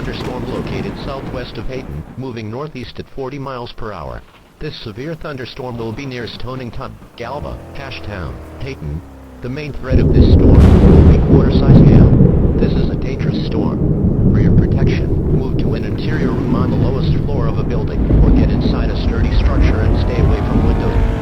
thunderstorm located southwest of Hayton, moving northeast at 40 miles per hour. This severe thunderstorm will be near Stonington, Galva, Ashtown, Hayton. The main threat of this storm will be quarter-size hail. This is a dangerous storm. For your protection, move to an interior room on the lowest floor of a building, or get inside a sturdy structure and stay away from windows.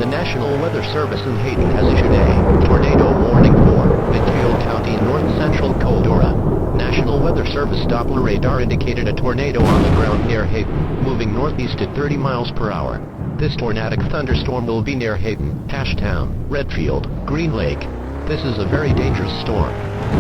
The National Weather Service in Hayton has issued a tornado warning for Midfield County, north central Caldora. National Weather Service Doppler radar indicated a tornado on the ground near Hayton, moving northeast at 30 miles per hour. This tornadic thunderstorm will be near Hayton, Ashtown, Redfield, Green Lake. This is a very dangerous storm.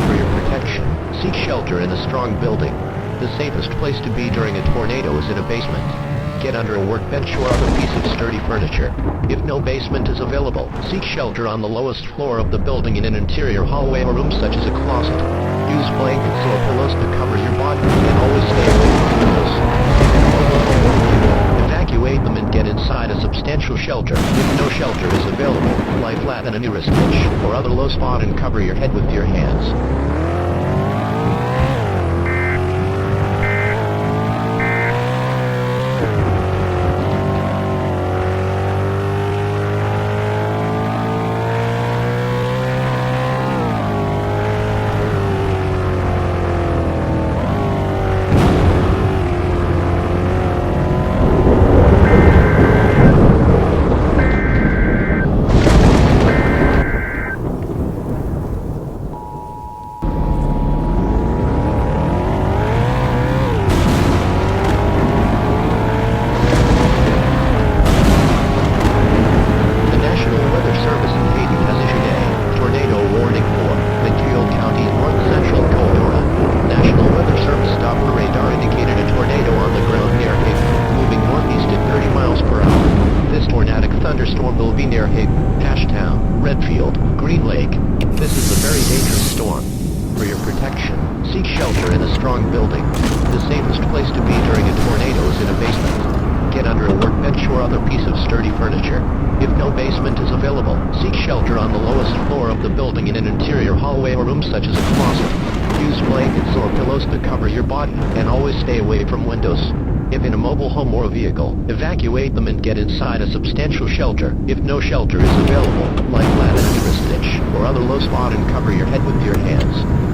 For your protection, seek shelter in a strong building. The safest place to be during a tornado is in a basement. Get under a workbench or other piece of sturdy furniture. If no basement is available, seek shelter on the lowest floor of the building in an interior hallway or room such as a closet. Use blankets or pillows to cover your body, and always stay away from windows. Evacuate them and get inside a substantial shelter. If no shelter is available, lie flat in a nearest ditch or other low spot and cover your head with your hands. Thunderstorm will be near Hayton, Ashtown, Redfield, Green Lake. This is a very dangerous storm. For your protection, seek shelter in a strong building. The safest place to be during a tornado is in a basement. Get under a workbench or other piece of sturdy furniture. If no basement is available, seek shelter on the lowest floor of the building in an interior hallway or room such as a closet. Use blankets or pillows to cover your body, and always stay away from windows. If in a mobile home or a vehicle, evacuate them and get inside a substantial shelter. If no shelter is available, lie flat in a nearest ditch or other low spot and cover your head with your hands.